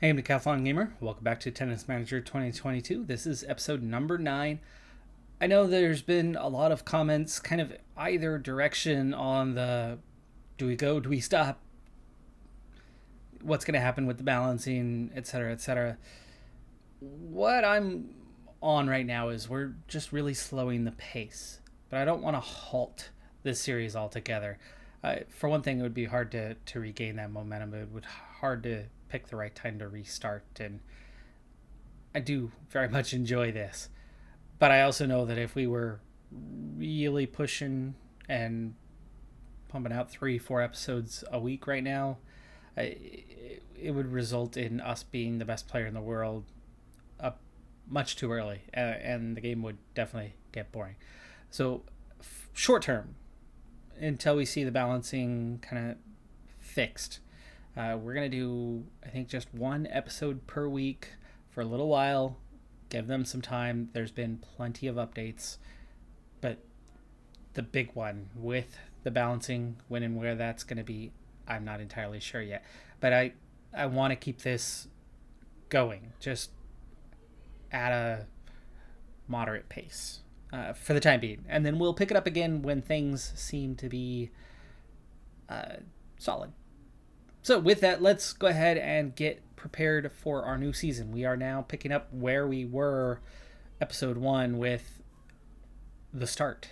Hey, I'm Decathlon Gamer. Welcome back to Tennis Manager 2022. This is episode number 9. I know there's been a lot of comments kind of either direction on the do we go, do we stop, what's going to happen with the balancing, etc., etc. What I'm on right now is we're just really slowing the pace, but I don't want to halt this series altogether. For one thing, it would be hard to regain that momentum. It would hard to pick the right time to restart, and I do very much enjoy this. But I also know that if we were really pushing and pumping out 3-4 episodes a week right now, it would result in us being the best player in the world up much too early, and the game would definitely get boring. So, short term, until we see the balancing kind of fixed, we're going to do, I think, just one episode per week for a little while. Give them some time. There's been plenty of updates, but the big one with the balancing, when and where that's going to be, I'm not entirely sure yet. But I want to keep this going, just at a moderate pace for the time being. And then we'll pick it up again when things seem to be solid. So with that, let's go ahead and get prepared for our new season. We are now picking up where we were episode 1 with the start,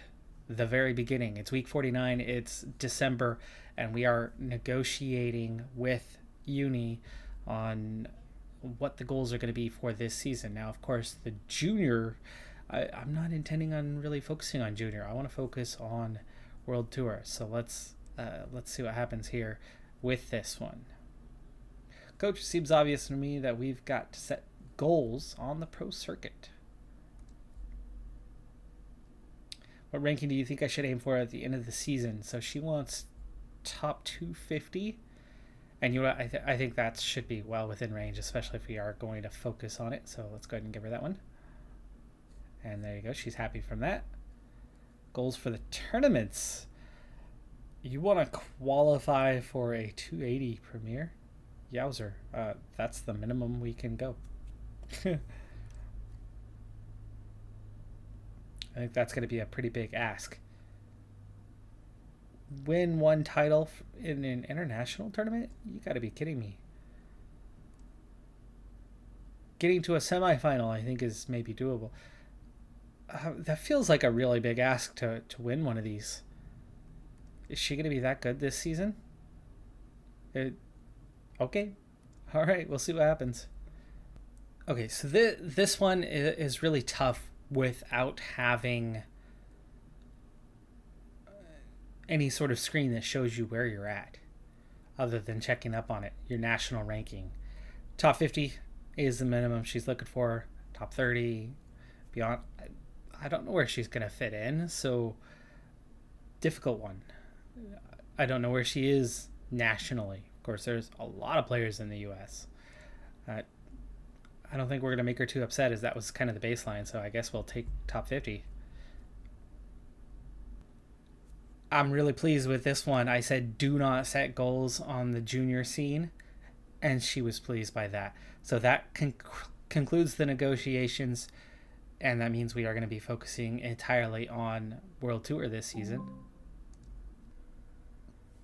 the very beginning. It's week 49, it's December, and we are negotiating with Uni on what the goals are going to be for this season. Now, of course, the junior, I'm not intending on really focusing on junior. I want to focus on World Tour. So let's see what happens here with this one. Coach, it seems obvious to me that we've got to set goals on the pro circuit. What ranking do you think I should aim for at the end of the season? So she wants top 250, and I think that should be well within range, especially if we are going to focus on it. So let's go ahead and give her that one. And there you go. She's happy from that. Goals for the tournaments. You want to qualify for a 280 Premier? Yowzer. That's the minimum we can go. I think that's going to be a pretty big ask. Win one title in an international tournament? You got to be kidding me. Getting to a semifinal, I think, is maybe doable. That feels like a really big ask to win one of these. Is she going to be that good this season? Okay. All right, we'll see what happens. Okay, so this one is really tough without having any sort of screen that shows you where you're at, other than checking up on it, your national ranking. Top 50 is the minimum she's looking for. Top 30, beyond. I don't know where she's going to fit in, so difficult one. I don't know where she is nationally. Of course, there's a lot of players in the U.S. I don't think we're going to make her too upset, as that was kind of the baseline, so I guess we'll take top 50. I'm really pleased with this one. I said do not set goals on the junior scene, and she was pleased by that. So that concludes the negotiations, and that means we are going to be focusing entirely on World Tour this season.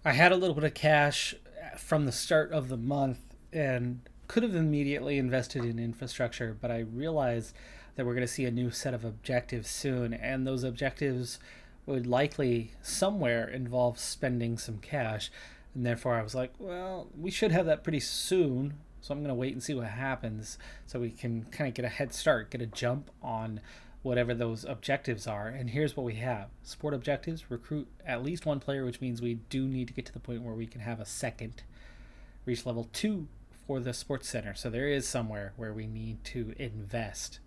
I had a little bit of cash from the start of the month and could have immediately invested in infrastructure, but I realized that we're going to see a new set of objectives soon, and those objectives would likely somewhere involve spending some cash, and therefore I was like, well, we should have that pretty soon, so I'm going to wait and see what happens so we can kind of get a head start, get a jump on whatever those objectives are. And here's what we have. Sport objectives: recruit at least one player, which means we do need to get to the point where we can have a second. Reach level 2 for the sports center. So there is somewhere where we need to invest.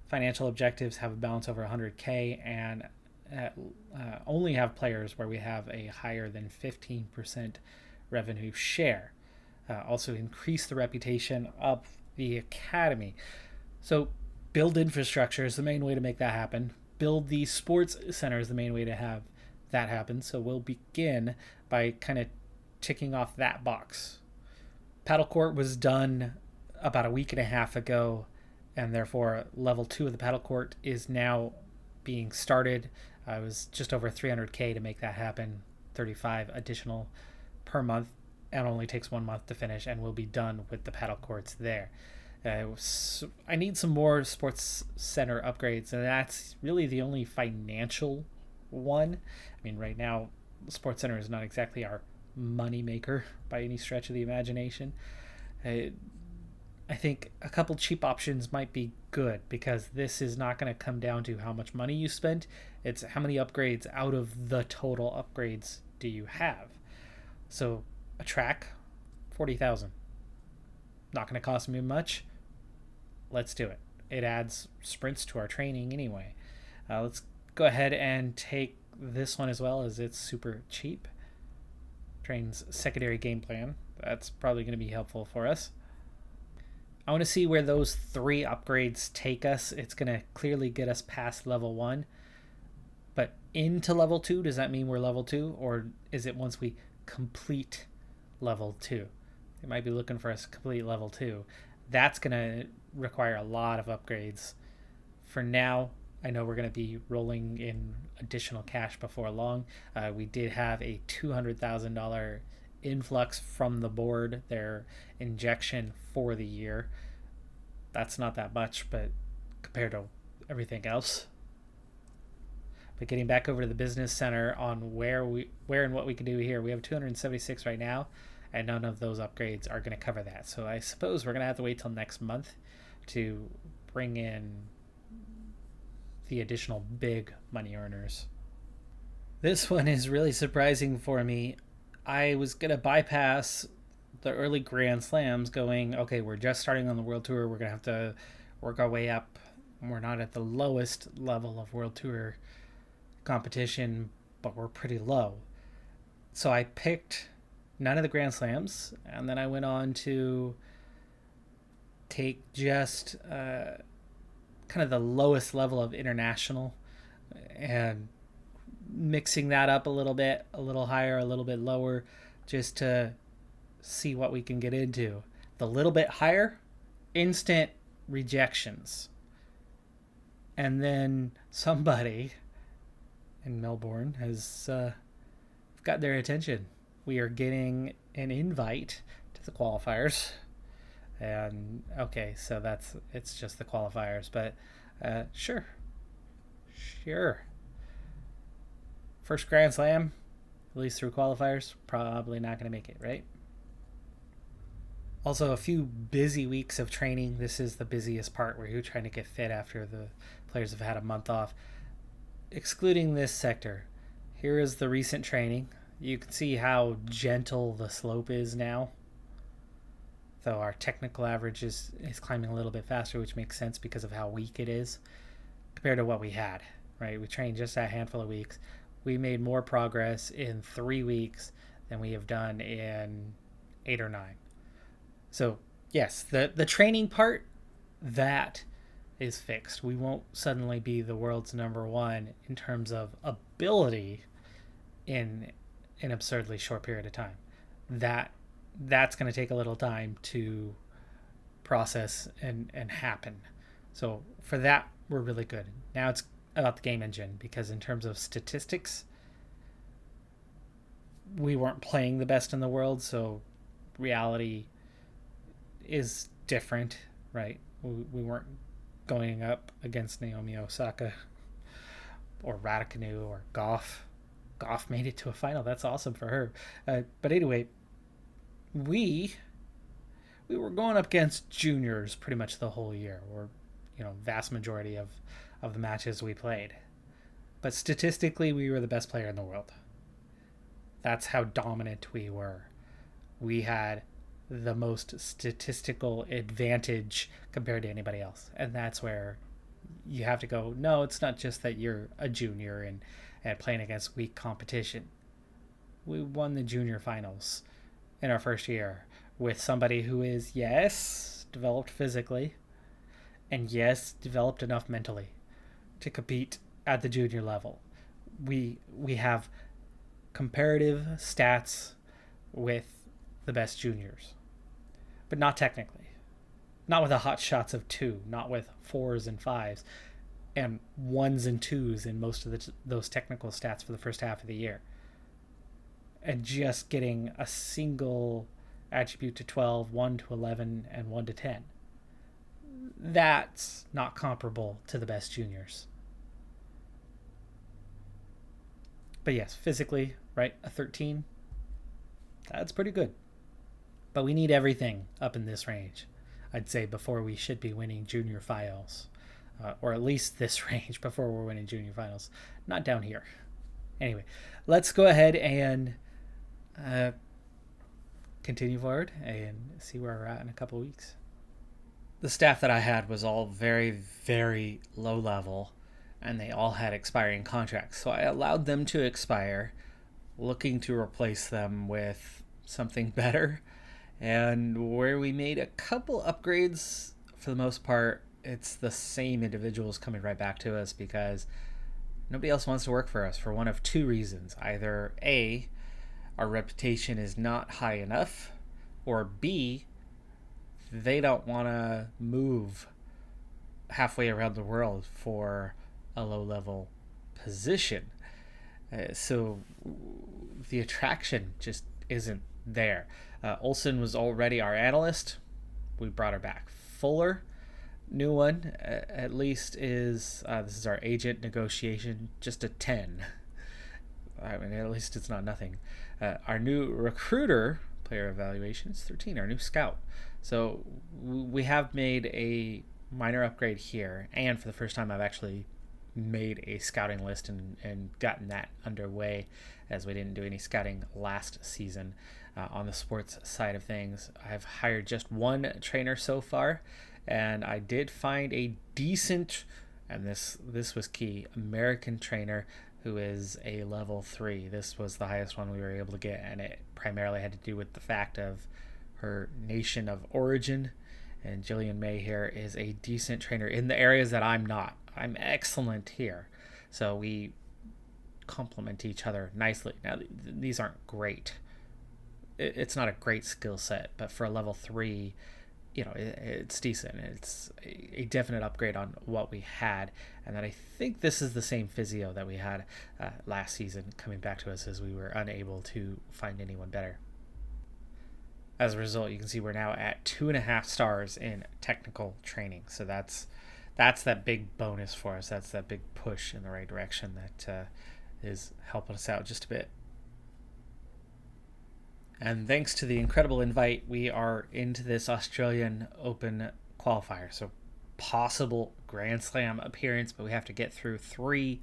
Financial objectives: have a balance over 100K and only have players where we have a higher than 15% revenue share. Also increase the reputation of the academy. So build infrastructure is the main way to make that happen. Build the sports center is the main way to have that happen. So we'll begin by kind of ticking off that box. Paddle court was done about a week and a half ago, and therefore level 2 of the paddle court is now being started. It was just over 300K to make that happen, 35 additional per month, and only takes 1 month to finish, and we'll be done with the paddle courts there. I need some more sports center upgrades, and that's really the only financial one. I mean, right now, sports center is not exactly our money maker by any stretch of the imagination. I think a couple cheap options might be good, because this is not going to come down to how much money you spent. It's how many upgrades out of the total upgrades do you have. So a track, 40,000. Not going to cost me much. Let's do it. It adds sprints to our training anyway. Let's go ahead and take this one as well, as it's super cheap. Trains secondary game plan. That's probably going to be helpful for us. I want to see where those 3 upgrades take us. It's going to clearly get us past level 1. But into level 2, does that mean we're level 2? Or is it once we complete level 2? They might be looking for us to complete level 2. That's going to require a lot of upgrades. For now, I know we're going to be rolling in additional cash before long. We did have a $200,000 influx from the board, their injection for the year. That's not that much, but compared to everything else. But getting back over to the business center on where and what we can do here, we have 276 right now, and none of those upgrades are going to cover that. So I suppose we're going to have to wait till next month to bring in the additional big money earners. This one is really surprising for me. I was going to bypass the early Grand Slams going, okay, we're just starting on the World Tour. We're going to have to work our way up. We're not at the lowest level of World Tour competition, but we're pretty low. So I picked none of the Grand Slams, and then I went on to take just kind of the lowest level of international and mixing that up a little bit, a little higher, a little bit lower, just to see what we can get into. The little bit higher, instant rejections. And then somebody in Melbourne has got their attention. We are getting an invite to the qualifiers. And okay, so it's just the qualifiers, but sure. First Grand Slam, at least through qualifiers, probably not going to make it, right? Also, a few busy weeks of training. This is the busiest part where you're trying to get fit after the players have had a month off. Excluding this sector, here is the recent training. You can see how gentle the slope is now. Though our technical average is climbing a little bit faster, which makes sense because of how weak it is compared to what we had, right? We trained just a handful of weeks. We made more progress in 3 weeks than we have done in 8 or 9. So yes, the training part, that is fixed. We won't suddenly be the world's number 1 in terms of ability in an absurdly short period of time. That's going to take a little time to process and happen. So for that, we're really good. Now it's about the game engine, because in terms of statistics, we weren't playing the best in the world, so reality is different, right? We weren't going up against Naomi Osaka or Raducanu or Goff. Goff made it to a final. That's awesome for her. But anyway, we were going up against juniors pretty much the whole year, or vast majority of the matches we played. But statistically, we were the best player in the world. That's how dominant we were. We had the most statistical advantage compared to anybody else. And that's where you have to go, no, it's not just that you're a junior and playing against weak competition. We won the junior finals in our first year with somebody who is, yes, developed physically, and yes, developed enough mentally to compete at the junior level. We have comparative stats with the best juniors. but not technically. Not with the hot shots of 2, not with 4s and 5s, and 1s and 2s in most of those technical stats for the first half of the year. And just getting a single attribute to 12, 1 to 11, and 1 to 10. That's not comparable to the best juniors. But yes, physically, right, a 13, that's pretty good. But we need everything up in this range, I'd say, before we should be winning junior finals. Or at least this range before we're winning junior finals. Not down here. Anyway, let's go ahead and continue forward and see where we're at in a couple weeks. The staff that I had was all very, very low level, and they all had expiring contracts. So I allowed them to expire, looking to replace them with something better. And where we made a couple upgrades, for the most part, it's the same individuals coming right back to us because nobody else wants to work for us for one of 2 reasons. Either A, our reputation is not high enough, or B, they don't want to move halfway around the world for a low-level position. So the attraction just isn't there. Olsen was already our analyst. We brought her back. Fuller, new one, at least is, this is our agent negotiation, just a 10. I mean, at least it's not nothing. Our new recruiter, player evaluation, is 13, our new scout. So we have made a minor upgrade here, and for the first time I've actually made a scouting list and gotten that underway, as we didn't do any scouting last season. On the sports side of things, I've hired just 1 trainer so far, and I did find a decent, and this was key, American trainer who is a level 3. This was the highest one we were able to get, and it primarily had to do with the fact of her nation of origin. And Jillian May here is a decent trainer in the areas that I'm not. I'm excellent here. So we complement each other nicely. Now, these aren't great. It's not a great skill set, but for a level 3, it's decent. It's a definite upgrade on what we had. And then I think this is the same physio that we had last season coming back to us, as we were unable to find anyone better. As a result, you can see we're now at 2.5 stars in technical training. So that's that big bonus for us. That's that big push in the right direction that is helping us out just a bit. And thanks to the incredible invite, we are into this Australian Open qualifier. So possible Grand Slam appearance, but we have to get through 3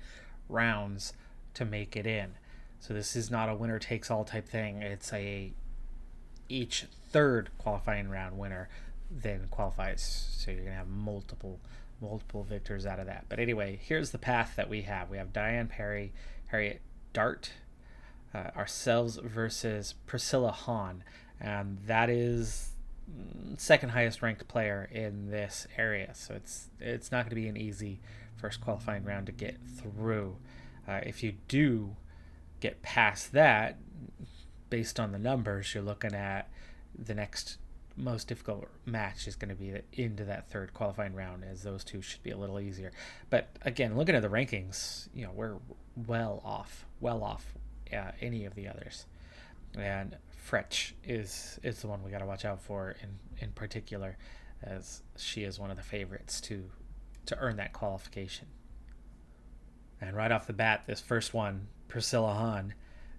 rounds to make it in. So this is not a winner takes all type thing. It's each 3rd qualifying round winner then qualifies. So you're gonna have multiple victors out of that. But anyway, here's the path that we have. We have Diane Perry, Harriet Dart, ourselves versus Priscilla Hahn, and that is 2nd highest ranked player in this area. So it's not going to be an easy first qualifying round to get through. If you do get past that, based on the numbers, you're looking at the next most difficult match is going to be into that 3rd qualifying round, as those 2 should be a little easier. But again, looking at the rankings, we're well off any of the others. And Fretch is the one we got to watch out for in particular, as she is one of the favorites to earn that qualification. And right off the bat, this first one, Priscilla Hahn,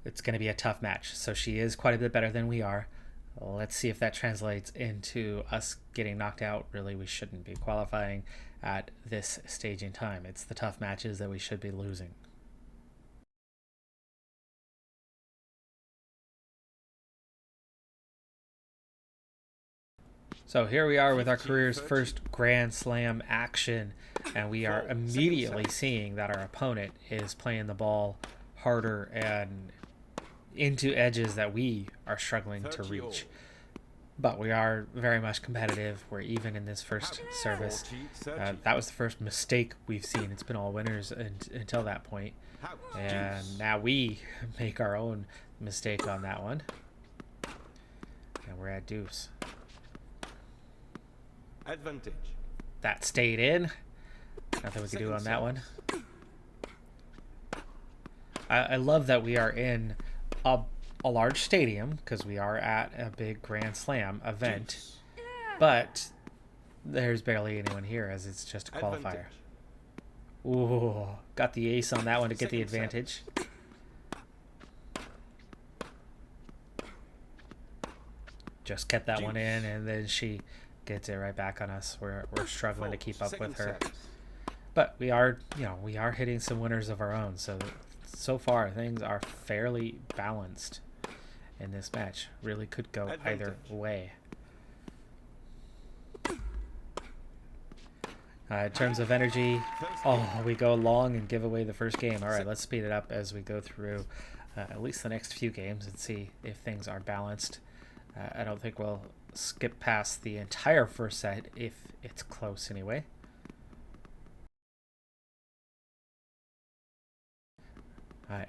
it's going to be a tough match. So she is quite a bit better than we are. Let's see if that translates into us getting knocked out. Really, we shouldn't be qualifying at this stage in time. It's the tough matches that we should be losing. So here we are with our career's first Grand Slam action, and we are immediately seeing that our opponent is playing the ball harder and into edges that we are struggling to reach. But we are very much competitive. We're even in this first service. That was the first mistake we've seen. It's been all winners until that point. And now we make our own mistake on that one. And we're at deuce. Advantage. That stayed in. Nothing we can do on that one. I love that we are in a large stadium because we are at a big Grand Slam event, but there's barely anyone here as it's just a qualifier. Ooh, got the ace on that one to get the advantage. Just kept that one in, and then she gets it right back on us. We're struggling to keep up with her, but we are hitting some winners of our own. So far things are fairly balanced in this match. Really could go either way. In terms of energy, we go long and give away the first game. All right, let's speed it up as we go through at least the next few games and see if things are balanced. I don't think we'll skip past the entire first set if it's close anyway.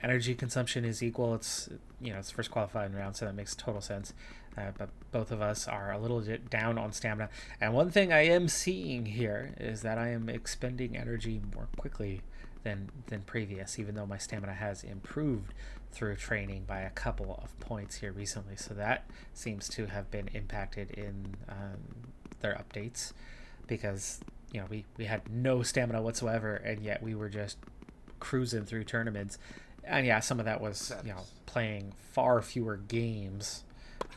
Energy consumption is equal. It's it's first qualifying round, so that makes total sense. But both of us are a little bit down on stamina. And one thing I am seeing here is that I am expending energy more quickly than previous, even though my stamina has improved through training by a couple of points here recently. So that seems to have been impacted in their updates, because we had no stamina whatsoever, and yet we were just cruising through tournaments. And yeah, some of that was playing far fewer games.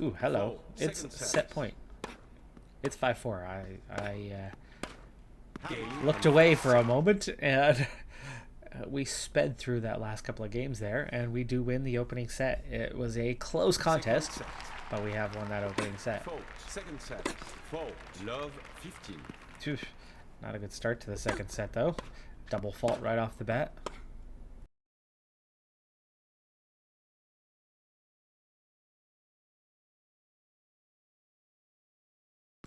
Ooh, hello. It's set point. It's 5-4. I looked away for a moment, and we sped through that last couple of games there, and we do win the opening set. It was a close contest, but we have won that opening set. Second set. 4. Love 15. Not a good start to the second set, though. Double fault right off the bat.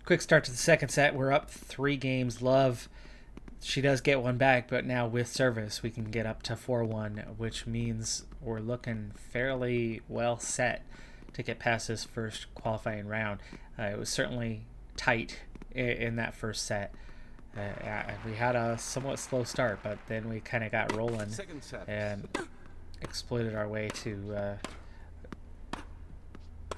Quick start to the second set. We're up 3 games. Love, she does get one back, but now with service we can get up to 4-1, which means we're looking fairly well set to get past this first qualifying round. It was certainly tight in that first set. We had a somewhat slow start, but then we kind of got rolling and exploited our way to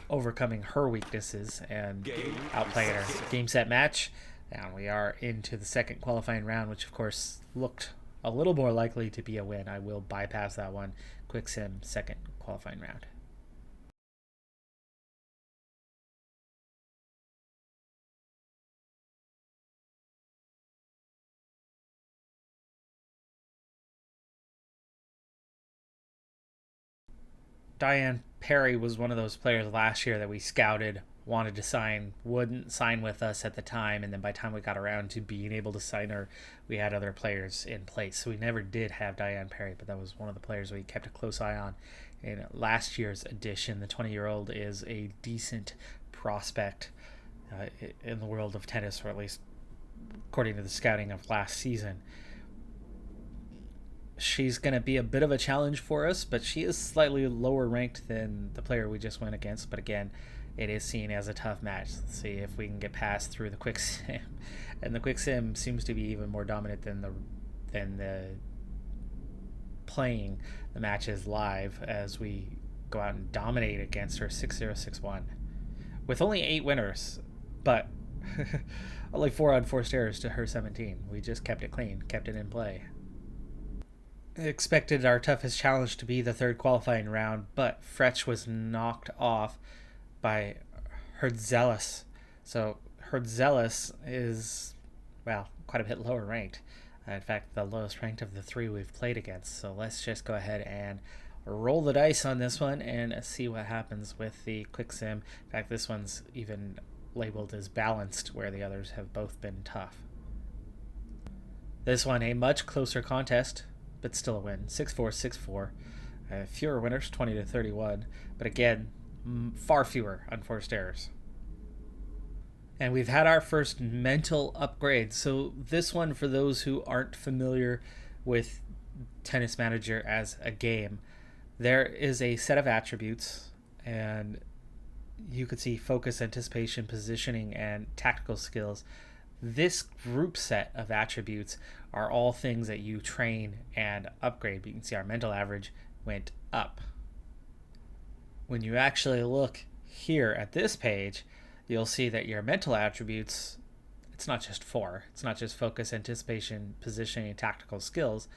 overcoming her weaknesses and outplaying her. Game, set, match. And we are into the second qualifying round, which of course looked a little more likely to be a win. I will bypass that one. Quick sim, second qualifying round. Diane Perry was one of those players last year that we scouted, wanted to sign, wouldn't sign with us at the time, and then by the time we got around to being able to sign her, we had other players in place. So we never did have Diane Perry, but that was one of the players we kept a close eye on. In last year's edition, the 20-year-old is a decent prospect in the world of tennis, or at least according to the scouting of last season. She's going to be a bit of a challenge for us, but she is slightly lower ranked than the player we just went against. But again, it is seen as a tough match. Let's see if we can get past through the quick sim. And the quick sim seems to be even more dominant than the playing the matches live, as we go out and dominate against her 6-0, 6-1. With only 8 winners, but only 4 unforced errors to her 17. We just kept it clean, kept it in play. Expected our toughest challenge to be the third qualifying round, but Fretch was knocked off by Herzelis. So Herzelis is, well, quite a bit lower ranked. In fact, the lowest ranked of the 3 we've played against. So let's just go ahead and roll the dice on this one and see what happens with the quick sim. In fact, this one's even labeled as balanced, where the others have both been tough. This one, a much closer contest, but still a win. 6-4, 6-4. Fewer winners, 20-31. But again, far fewer unforced errors. And we've had our first mental upgrade. So this one, for those who aren't familiar with Tennis Manager as a game, there is a set of attributes, and you could see focus, anticipation, positioning, and tactical skills. This group set of attributes are all things that you train and upgrade. But you can see our mental average went up. When you actually look here at this page, you'll see that your mental attributes, it's not just 4. It's not just focus, anticipation, positioning, and tactical skills.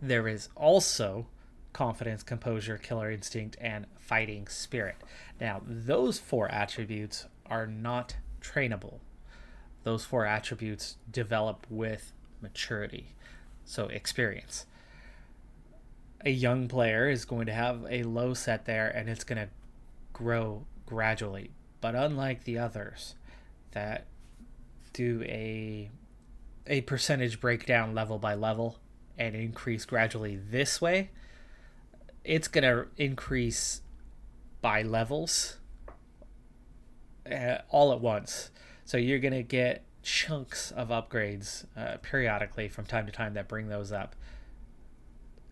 There is also confidence, composure, killer instinct, and fighting spirit. Now, those 4 attributes are not trainable. Those 4 attributes develop with maturity, so experience. A young player is going to have a low set there, and it's going to grow gradually. But unlike the others that do a percentage breakdown level by level and increase gradually this way, it's going to increase by levels all at once. So you're going to get chunks of upgrades periodically from time to time that bring those up.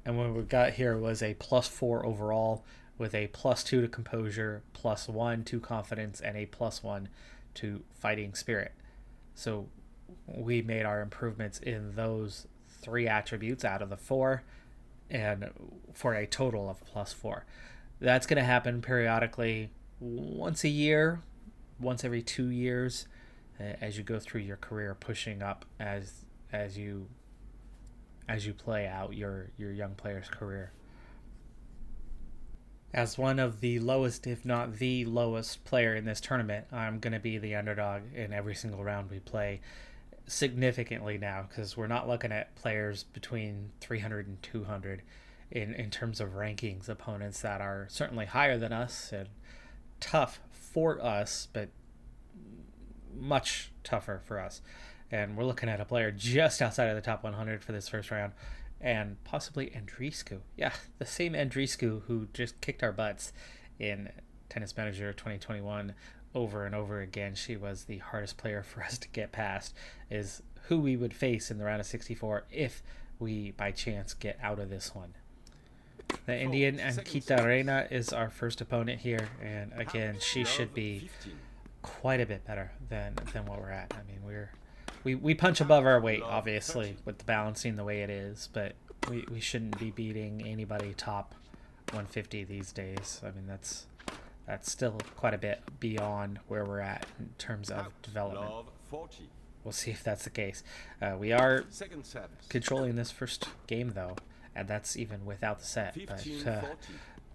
And what we got here was a +4 overall with a +2 to composure, +1 to confidence, and a +1 to fighting spirit. So we made our improvements in those 3 attributes out of the 4, and for a total of +4. That's going to happen periodically once a year, once every 2 years, as you go through your career, pushing up as you play out your young player's career. As one of the lowest, if not the lowest player in this tournament, I'm going to be the underdog in every single round we play significantly now, because we're not looking at players between 300 and 200 in terms of rankings, opponents that are certainly higher than us and tough for us, but much tougher for us. And we're looking at a player just outside of the top 100 for this first round, and possibly Andreescu. Yeah, the same Andreescu who just kicked our butts in Tennis Manager 2021 over and over again. She was the hardest player for us to get past, is who we would face in the round of 64 if we by chance get out of this one. The Indian Ankita Reina is our first opponent here, and again, she should be quite a bit better than what we're at. I mean, we punch above our weight, obviously, with the balancing the way it is, but we shouldn't be beating anybody top 150 these days. I mean, that's still quite a bit beyond where we're at in terms of development. We'll see if that's the case. We are controlling this first game, though, and that's even without the set. But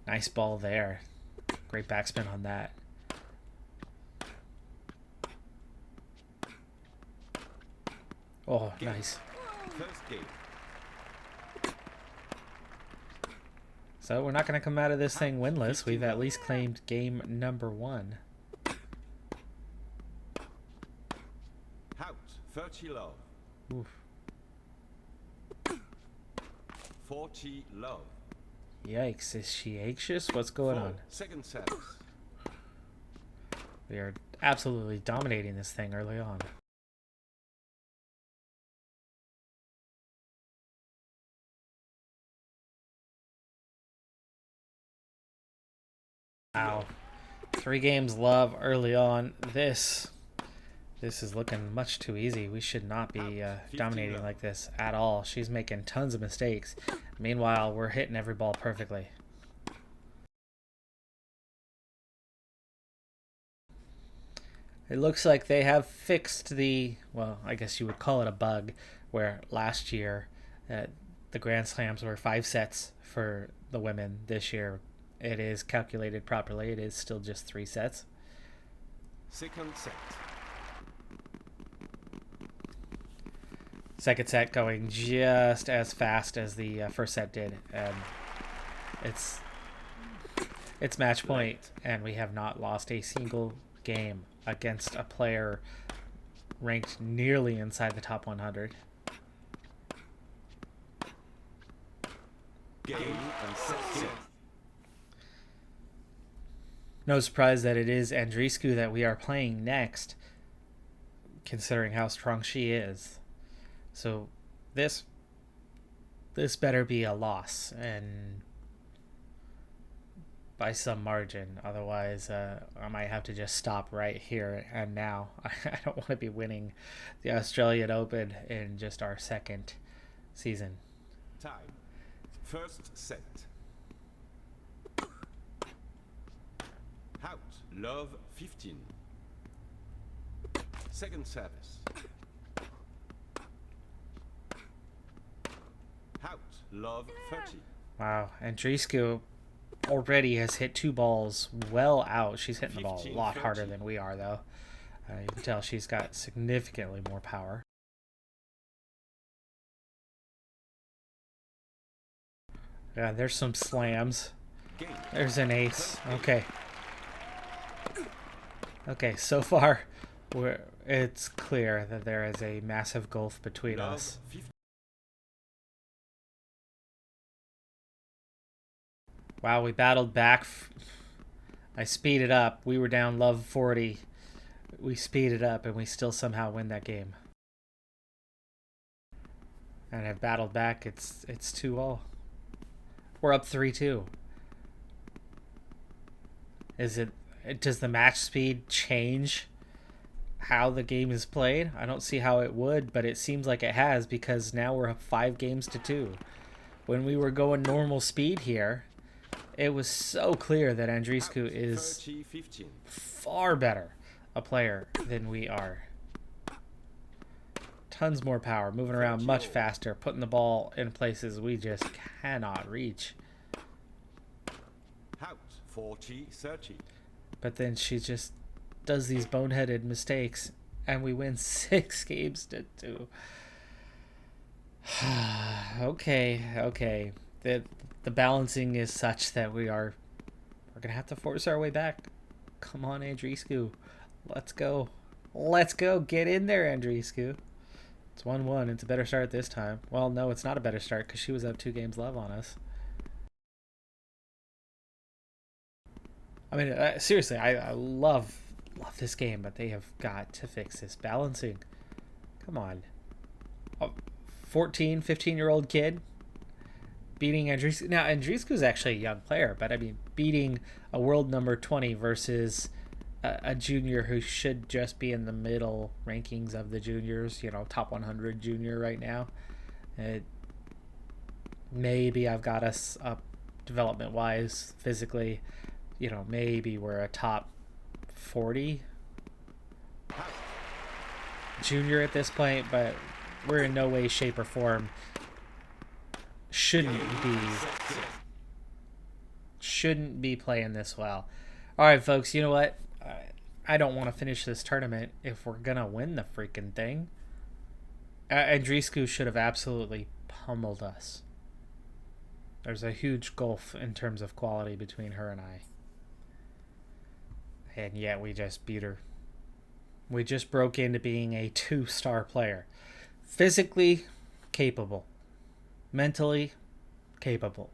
nice ball there. Great backspin on that. Oh, nice. So we're not going to come out of this thing winless. We've at least claimed game number 1. Out, 30 love. Oof. 40 love. Yikes, is she anxious? What's going on? Second service. We are absolutely dominating this thing early on. Wow. 3 games love early on. This is looking much too easy. We should not be dominating like this at all. She's making tons of mistakes. Meanwhile, we're hitting every ball perfectly. It looks like they have fixed well, I guess you would call it a bug, where last year the Grand Slams were 5 sets for the women. This year it is calculated properly. It is still just 3 sets. Second set. Second set going just as fast as the first set did, and it's match point, and we have not lost a single game against a player ranked nearly inside the top 100. Game and set. No surprise that it is Andreescu that we are playing next, considering how strong she is. So this better be a loss, and by some margin. Otherwise, I might have to just stop right here and now. I don't want to be winning the Australian Open in just our second season. Time. First set. Out. Love 15. Second service. Out. Love 30. Wow, Andreescu already has hit 2 balls well out. She's hitting the ball a lot harder than we are, though. You can tell she's got significantly more power. Yeah, there's some slams. There's an ace. Okay. Okay, so far, it's clear that there is a massive gulf between us. Wow, we battled back. I speeded up. We were down love 40. We speeded up, and we still somehow win that game. And I've battled back. It's 2-all. We're up 3-2. Does the match speed change how the game is played? I don't see how it would, but it seems like it has, because now we're up 5 games to 2. When we were going normal speed here, it was so clear that Andreescu is far better a player than we are. Tons more power, moving around much faster, putting the ball in places we just cannot reach. Out 40-30. But then she just does these boneheaded mistakes, and we win 6 games to 2. Okay. The balancing is such that we're gonna have to force our way back. Come on, Andreescu. Let's go. Get in there, Andreescu. It's 1-1. It's a better start this time. Well, no, it's not a better start because she was up 2 games love on us. I mean, seriously, I love this game, but they have got to fix this balancing. Come on. A 14, 15-year-old kid beating Andreescu. Now, Andreescu is actually a young player, but I mean, beating a world number 20 versus a junior who should just be in the middle rankings of the juniors, top 100 junior right now. Maybe I've got us up development-wise, physically. Maybe we're a top 40 junior at this point, but we're in no way, shape, or form shouldn't be playing this well. All right, folks, you know what? I don't want to finish this tournament if we're going to win the freaking thing. Andreescu should have absolutely pummeled us. There's a huge gulf in terms of quality between her and I. And yet we just beat her. We just broke into being a 2-star player. Physically capable. Mentally capable.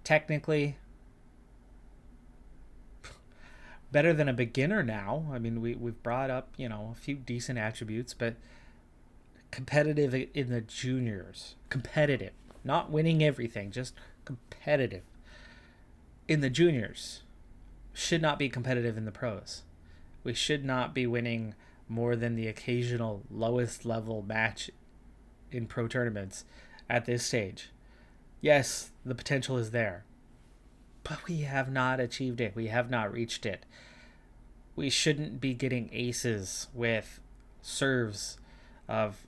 Technically better than a beginner now. I mean, we've brought up, a few decent attributes, but competitive in the juniors. Competitive. Not winning everything, just competitive. In the juniors. Should not be competitive in the pros. We should not be winning more than the occasional lowest level match in pro tournaments at this stage. Yes, the potential is there, but we have not achieved it. We have not reached it. We shouldn't be getting aces with serves of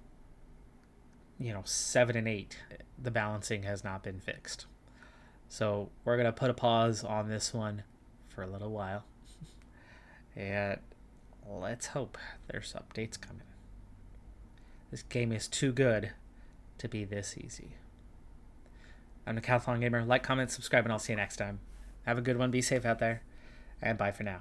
7 and 8. The balancing has not been fixed. So we're going to put a pause on this one for a little while. And let's hope there's updates coming. This game is too good to be this easy. I'm the Decathlon Gamer. Like, comment, subscribe, and I'll see you next time. Have a good one. Be safe out there. And bye for now.